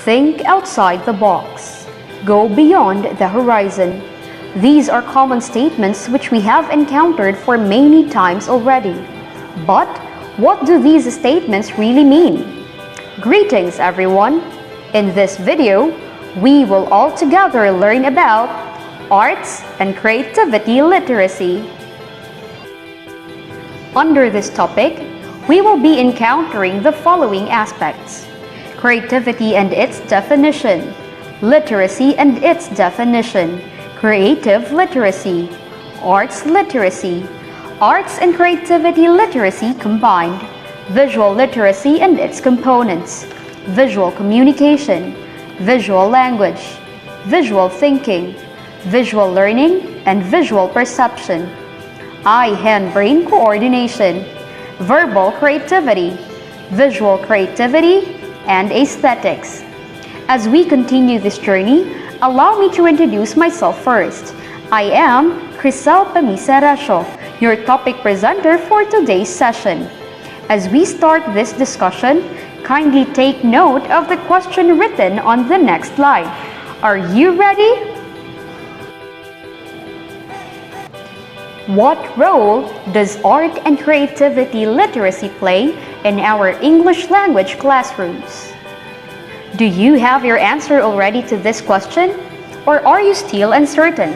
Think outside the box. Go beyond the horizon. These are common statements which we have encountered for many times already. But what do these statements really mean? Greetings everyone! In this video, we will all together learn about arts and creativity literacy. Under this topic, we will be encountering the following aspects: creativity and its definition, literacy and its definition, creative literacy, arts literacy, arts and creativity literacy combined, visual literacy and its components, visual communication, visual language, visual thinking, visual learning and visual perception, eye-hand-brain coordination, verbal creativity, visual creativity, and aesthetics. As we continue this journey, allow me to introduce myself first. I am Crisel Pamisa Recio, your topic presenter for today's session. As we start this discussion, kindly take note of the question written on the next slide. Are you ready? What role does art and creativity literacy play in our English language classrooms? Do you have your answer already to this question, or are you still uncertain?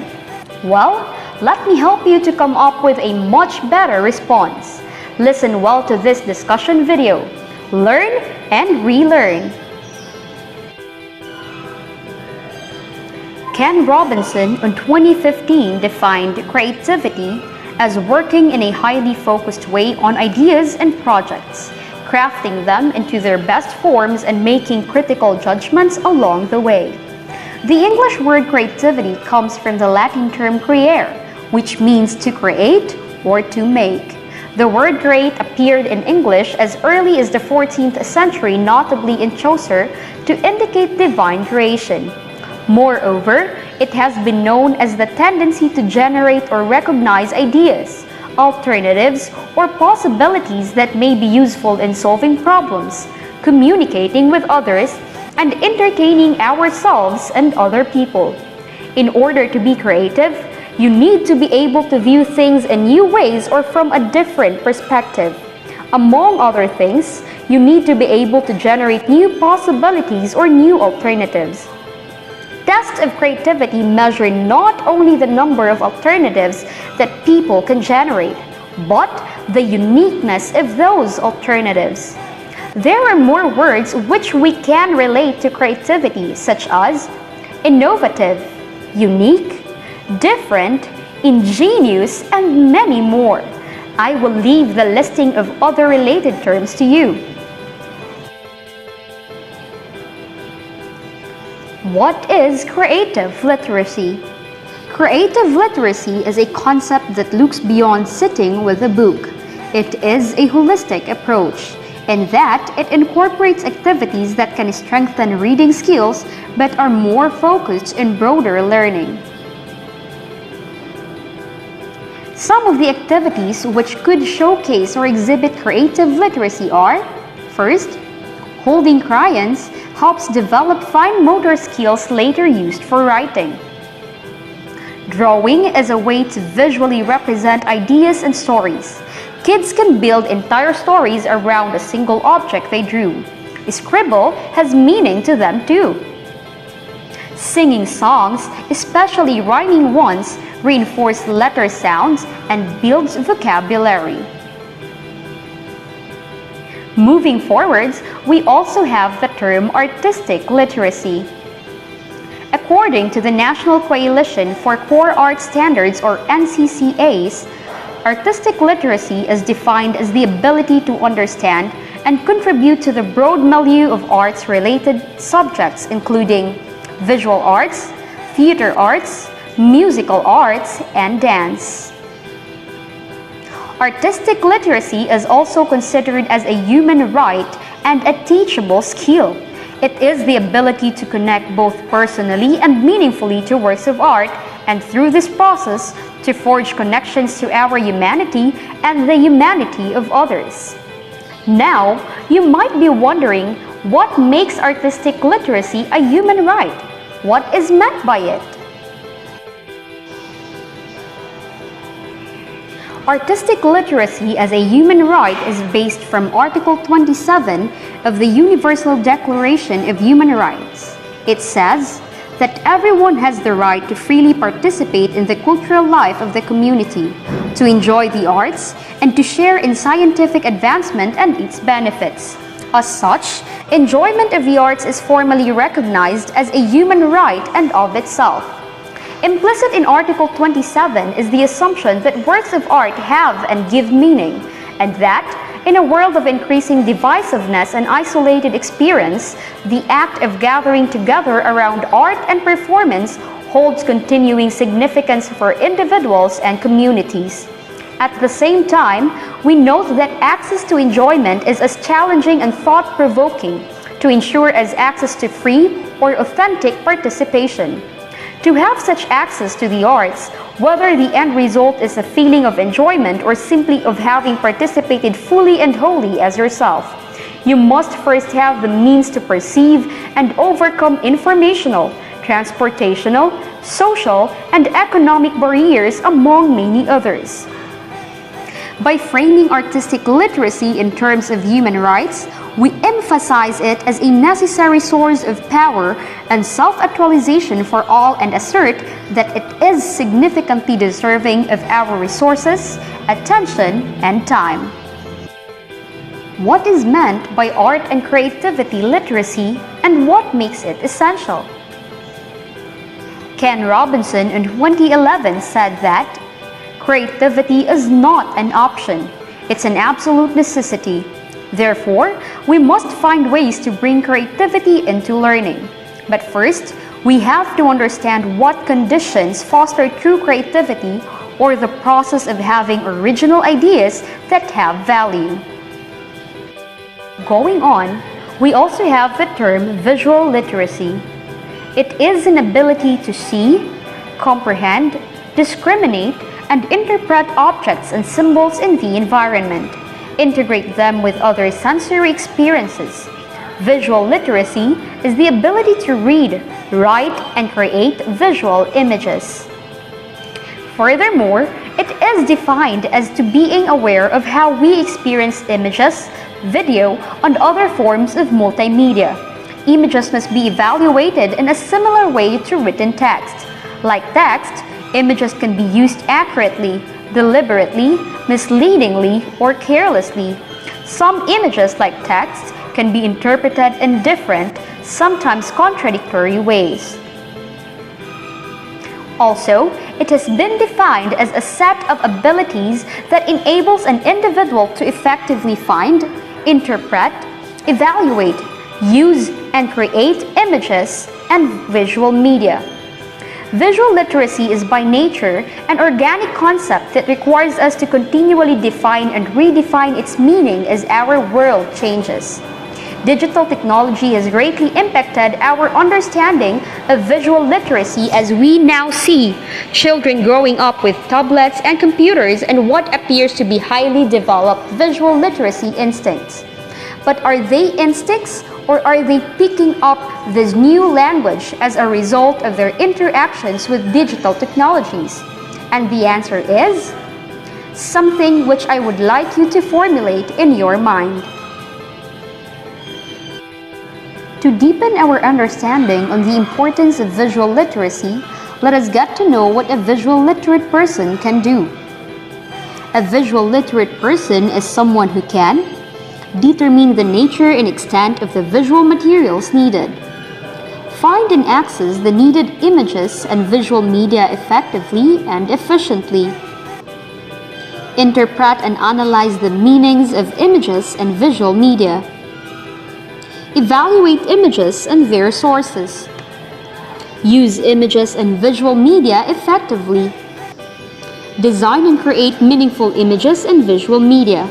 Well, let me help you to come up with a much better response. Listen well to this discussion video. Learn and relearn. Ken Robinson in 2015 defined creativity as working in a highly focused way on ideas and projects, crafting them into their best forms and making critical judgments along the way. The English word creativity comes from the Latin term creare, which means to create or to make. The word create appeared in English as early as the 14th century, notably in Chaucer, to indicate divine creation. Moreover, it has been known as the tendency to generate or recognize ideas, alternatives, or possibilities that may be useful in solving problems, communicating with others, and entertaining ourselves and other people. In order to be creative, you need to be able to view things in new ways or from a different perspective. Among other things, you need to be able to generate new possibilities or new alternatives. Tests of creativity measure not only the number of alternatives that people can generate, but the uniqueness of those alternatives. There are more words which we can relate to creativity, such as innovative, unique, different, ingenious, and many more. I will leave the listing of other related terms to you. What is creative literacy? Creative literacy is a concept that looks beyond sitting with a book. It is a holistic approach, in that it incorporates activities that can strengthen reading skills but are more focused in broader learning. Some of the activities which could showcase or exhibit creative literacy are: first, holding crayons helps develop fine motor skills later used for writing. Drawing is a way to visually represent ideas and stories. Kids can build entire stories around a single object they drew. A scribble has meaning to them too. Singing songs, especially rhyming ones, reinforce letter sounds and builds vocabulary. Moving forwards, we also have the term artistic literacy. According to the National Coalition for Core Art Standards, or NCCAs, artistic literacy is defined as the ability to understand and contribute to the broad milieu of arts-related subjects, including visual arts, theater arts, musical arts, and dance. Artistic literacy is also considered as a human right and a teachable skill. It is the ability to connect both personally and meaningfully to works of art, and through this process, to forge connections to our humanity and the humanity of others. Now, you might be wondering, What makes artistic literacy a human right? What is meant by it? Artistic literacy as a human right is based from Article 27 of the Universal Declaration of Human Rights. It says that everyone has the right to freely participate in the cultural life of the community, to enjoy the arts, and to share in scientific advancement and its benefits. As such, enjoyment of the arts is formally recognized as a human right and of itself. Implicit in Article 27 is the assumption that works of art have and give meaning, and that, in a world of increasing divisiveness and isolated experience, the act of gathering together around art and performance holds continuing significance for individuals and communities. At the same time, we note that access to enjoyment is as challenging and thought-provoking to ensure as access to free or authentic participation. To have such access to the arts, whether the end result is a feeling of enjoyment or simply of having participated fully and wholly as yourself, you must first have the means to perceive and overcome informational, transportational, social, and economic barriers among many others. By framing artistic literacy in terms of human rights, we emphasize it as a necessary source of power and self-actualization for all and assert that it is significantly deserving of our resources, attention, and time. What is meant by art and creativity literacy and what makes it essential? Ken Robinson in 2011 said that creativity is not an option, it's an absolute necessity. Therefore, we must find ways to bring creativity into learning. But first, we have to understand what conditions foster true creativity or the process of having original ideas that have value. Going on, we also have the term visual literacy. It is an ability to see, comprehend, discriminate, and interpret objects and symbols in the environment, integrate them with other sensory experiences. Visual literacy is the ability to read, write, and create visual images. Furthermore, it is defined as to being aware of how we experience images, video, and other forms of multimedia. Images must be evaluated in a similar way to written text. Like text, images can be used accurately, deliberately, misleadingly, or carelessly. Some images, like text, can be interpreted in different, sometimes contradictory ways. Also, it has been defined as a set of abilities that enables an individual to effectively find, interpret, evaluate, use, and create images and visual media. Visual literacy is by nature an organic concept that requires us to continually define and redefine its meaning as our world changes. Digital technology has greatly impacted our understanding of visual literacy as we now see children growing up with tablets and computers and what appears to be highly developed visual literacy instincts. But are they instincts, or are they picking up this new language as a result of their interactions with digital technologies? And the answer is something which I would like you to formulate in your mind. To deepen our understanding on the importance of visual literacy, let us get to know what a visual literate person can do. A visual literate person is someone who can determine the nature and extent of the visual materials needed, find and access the needed images and visual media effectively and efficiently, interpret and analyze the meanings of images and visual media, evaluate images and their sources, use images and visual media effectively, design and create meaningful images and visual media,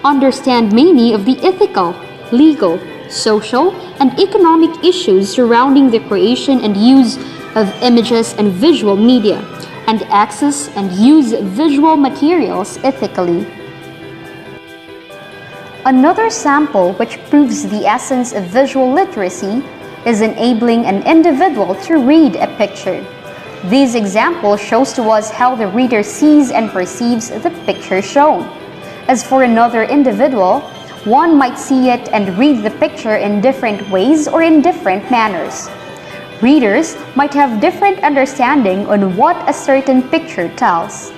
understand many of the ethical, legal, social, and economic issues surrounding the creation and use of images and visual media, and access and use visual materials ethically. Another sample which proves the essence of visual literacy is enabling an individual to read a picture. This example shows to us how the reader sees and perceives the picture shown. As for another individual, one might see it and read the picture in different ways or in different manners. Readers might have different understanding on what a certain picture tells.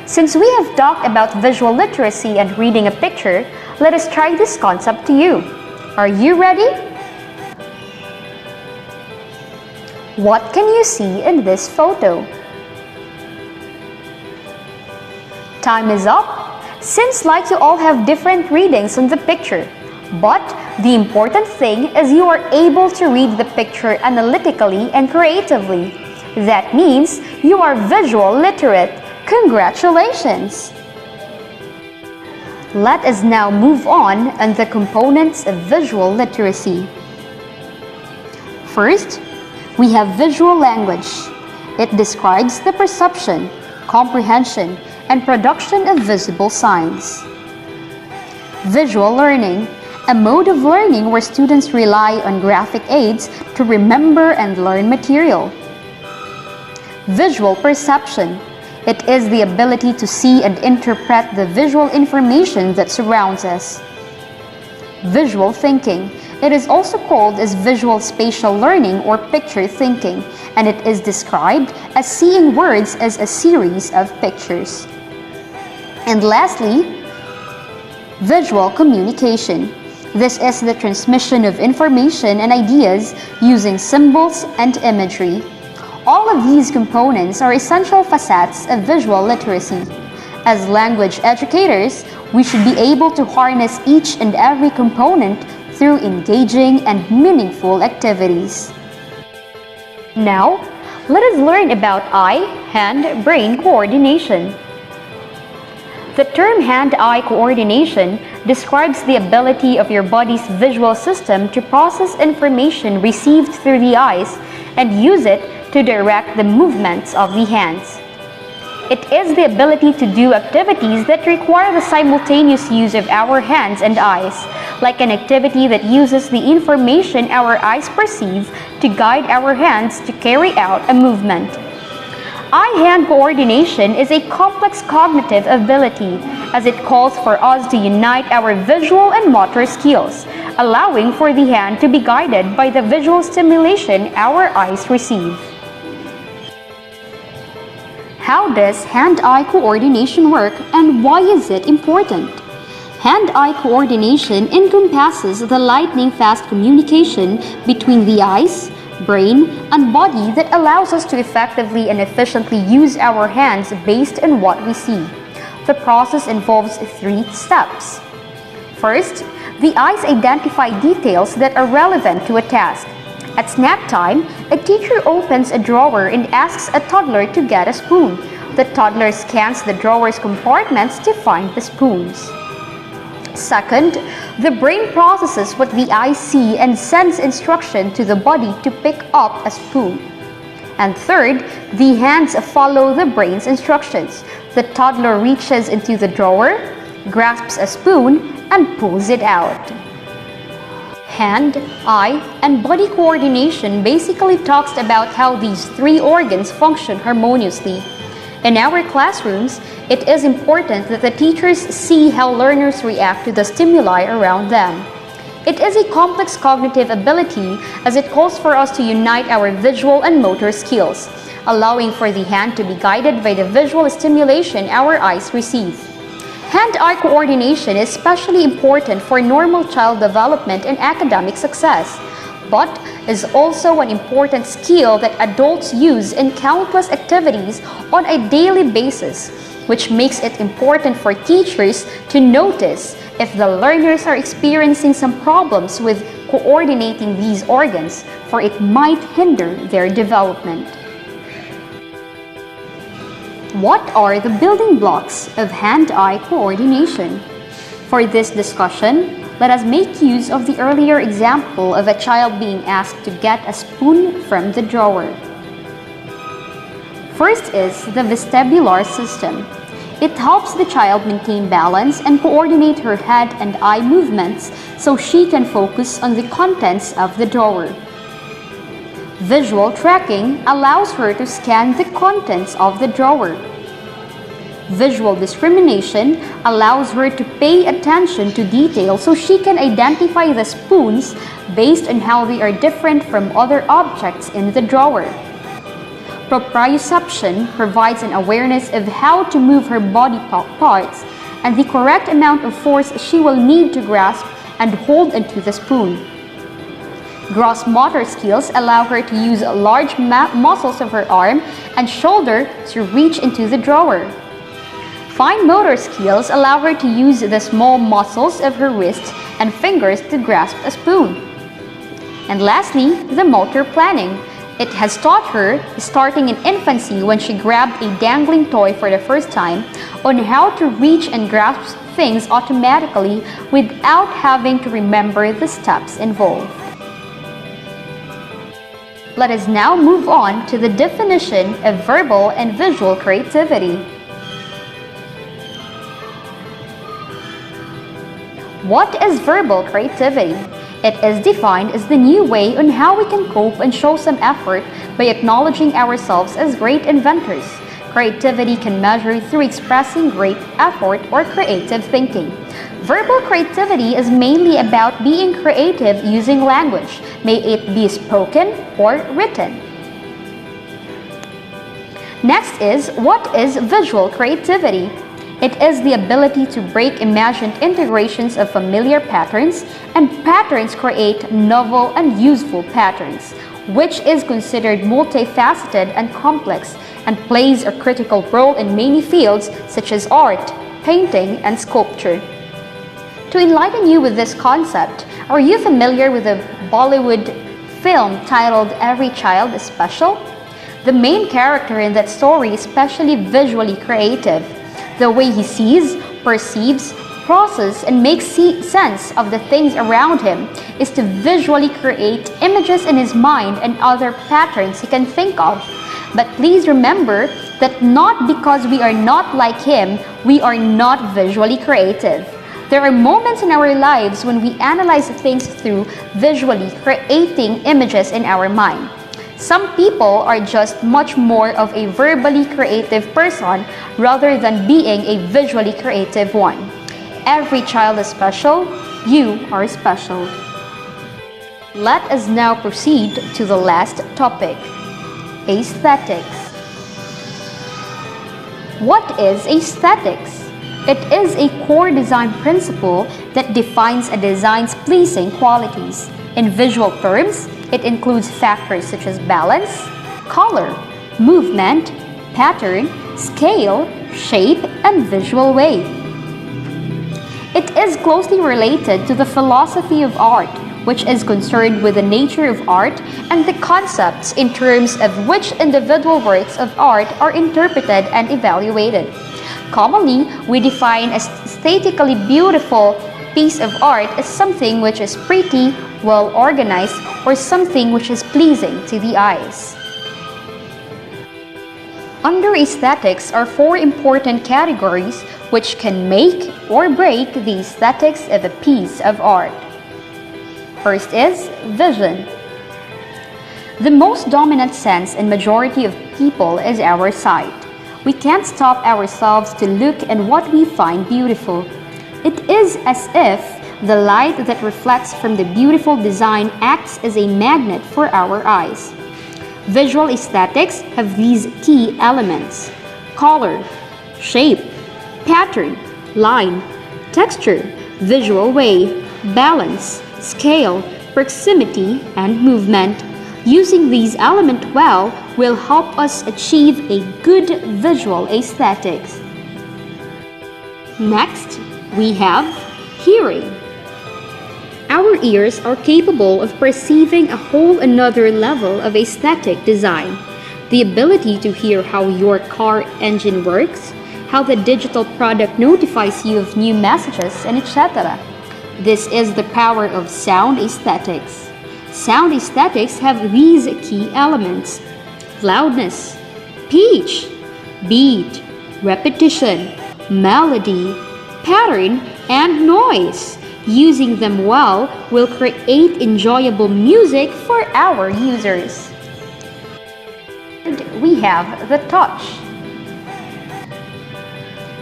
Since we have talked about visual literacy and reading a picture, let us try this concept to you. Are you ready? What can you see in this photo? Time is up. Seems like you all have different readings on the picture. But the important thing is you are able to read the picture analytically and creatively. That means you are visual literate. Congratulations! Let us now move on the components of visual literacy. First, we have visual language. It describes the perception, comprehension, and production of visible signs. Visual learning, a mode of learning where students rely on graphic aids to remember and learn material. Visual perception, it is the ability to see and interpret the visual information that surrounds us. Visual thinking, it is also called as visual spatial learning or picture thinking, and it is described as seeing words as a series of pictures. And lastly, visual communication. This is the transmission of information and ideas using symbols and imagery. All of these components are essential facets of visual literacy. As language educators, we should be able to harness each and every component through engaging and meaningful activities. Now, let us learn about eye-hand-brain coordination. The term hand-eye coordination describes the ability of your body's visual system to process information received through the eyes and use it to direct the movements of the hands. It is the ability to do activities that require the simultaneous use of our hands and eyes, like an activity that uses the information our eyes perceive to guide our hands to carry out a movement. Eye-hand coordination is a complex cognitive ability as it calls for us to unite our visual and motor skills, allowing for the hand to be guided by the visual stimulation our eyes receive. How does hand-eye coordination work and why is it important? Hand-eye coordination encompasses the lightning-fast communication between the eyes, brain, and body that allows us to effectively and efficiently use our hands based on what we see. The process involves 3 steps. First, the eyes identify details that are relevant to a task. At snack time, a teacher opens a drawer and asks a toddler to get a spoon. The toddler scans the drawer's compartments to find the spoons. Second, the brain processes what the eyes see and sends instruction to the body to pick up a spoon. And third, the hands follow the brain's instructions. The toddler reaches into the drawer, grasps a spoon, and pulls it out. Hand, eye, and body coordination basically talks about how these 3 organs function harmoniously. In our classrooms, it is important that the teachers see how learners react to the stimuli around them. It is a complex cognitive ability as it calls for us to unite our visual and motor skills, allowing for the hand to be guided by the visual stimulation our eyes receive. Hand-eye coordination is especially important for normal child development and academic success, but is also an important skill that adults use in countless activities on a daily basis, which makes it important for teachers to notice if the learners are experiencing some problems with coordinating these organs, for it might hinder their development. What are the building blocks of hand-eye coordination? For this discussion, let us make use of the earlier example of a child being asked to get a spoon from the drawer. First is the vestibular system. It helps the child maintain balance and coordinate her head and eye movements so she can focus on the contents of the drawer. Visual tracking allows her to scan the contents of the drawer. Visual discrimination allows her to pay attention to detail so she can identify the spoons based on how they are different from other objects in the drawer. Proprioception provides an awareness of how to move her body parts and the correct amount of force she will need to grasp and hold onto the spoon. Gross motor skills allow her to use large muscles of her arm and shoulder to reach into the drawer. Fine motor skills allow her to use the small muscles of her wrists and fingers to grasp a spoon. And lastly, the motor planning. It has taught her, starting in infancy when she grabbed a dangling toy for the first time, on how to reach and grasp things automatically without having to remember the steps involved. Let us now move on to the definition of verbal and visual creativity. What is verbal creativity? It is defined as the new way on how we can cope and show some effort by acknowledging ourselves as great inventors. Creativity can measure through expressing great effort or creative thinking. Verbal creativity is mainly about being creative using language, may it be spoken or written. Next is, what is visual creativity? It is the ability to break imagined integrations of familiar patterns, and patterns create novel and useful patterns, which is considered multifaceted and complex and plays a critical role in many fields such as art, painting, and sculpture. To enlighten you with this concept, are you familiar with the Bollywood film titled Every Child is Special? The main character in that story is especially visually creative. The way he sees, perceives, processes, and makes sense of the things around him is to visually create images in his mind and other patterns he can think of. But please remember that not because we are not like him, we are not visually creative. There are moments in our lives when we analyze things through visually creating images in our mind. Some people are just much more of a verbally creative person rather than being a visually creative one. Every child is special. You are special. Let us now proceed to the last topic, aesthetics. What is aesthetics? It is a core design principle that defines a design's pleasing qualities. In visual terms, it includes factors such as balance, color, movement, pattern, scale, shape, and visual way. It is closely related to the philosophy of art, which is concerned with the nature of art and the concepts in terms of which individual works of art are interpreted and evaluated. Commonly, we define an aesthetically beautiful piece of art as something which is pretty, well organized, or something which is pleasing to the eyes. Under aesthetics are four important categories which can make or break the aesthetics of a piece of art. First is vision. The most dominant sense in majority of people is our sight. We can't stop ourselves to look at what we find beautiful. It is as if the light that reflects from the beautiful design acts as a magnet for our eyes. Visual aesthetics have these key elements: color, shape, pattern, line, texture, visual way, balance, scale, proximity, and movement. Using these elements well will help us achieve a good visual aesthetics. Next, we have hearing. Our ears are capable of perceiving a whole another level of aesthetic design. The ability to hear how your car engine works, how the digital product notifies you of new messages, and etc. This is the power of sound aesthetics. Sound aesthetics have these key elements: loudness, pitch, beat, repetition, melody, pattern, and noise. Using them well will create enjoyable music for our users. We have the touch.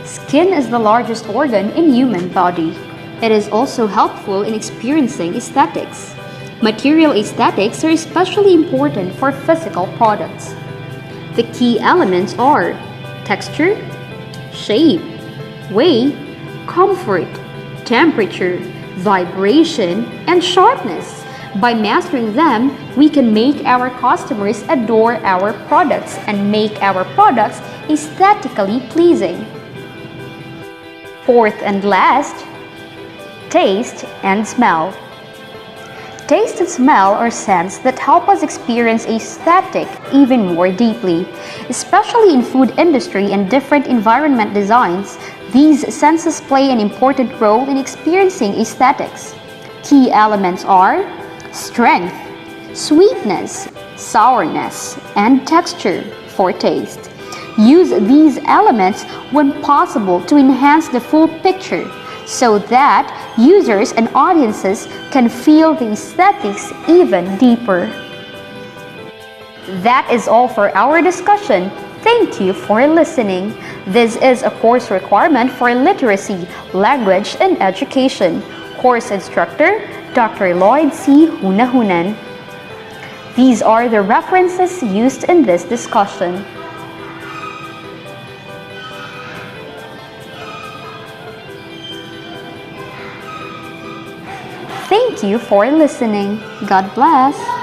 Skin is the largest organ in human body. It is also helpful in experiencing aesthetics. Material aesthetics are especially important for physical products. The key elements are texture, shape, weight, comfort, temperature, vibration, and sharpness. By mastering them, we can make our customers adore our products and make our products aesthetically pleasing. Fourth and last, taste and smell. Taste and smell are scents that help us experience aesthetic even more deeply. Especially in food industry and different environment designs, these senses play an important role in experiencing aesthetics. Key elements are strength, sweetness, sourness, and texture for taste. Use these elements when possible to enhance the full picture so that users and audiences can feel the aesthetics even deeper. That is all for our discussion. Thank you for listening. This is a course requirement for literacy, language, and education. Course instructor, Dr. Lloyd C. Hunahunan. These are the references used in this discussion. Thank you for listening. God bless.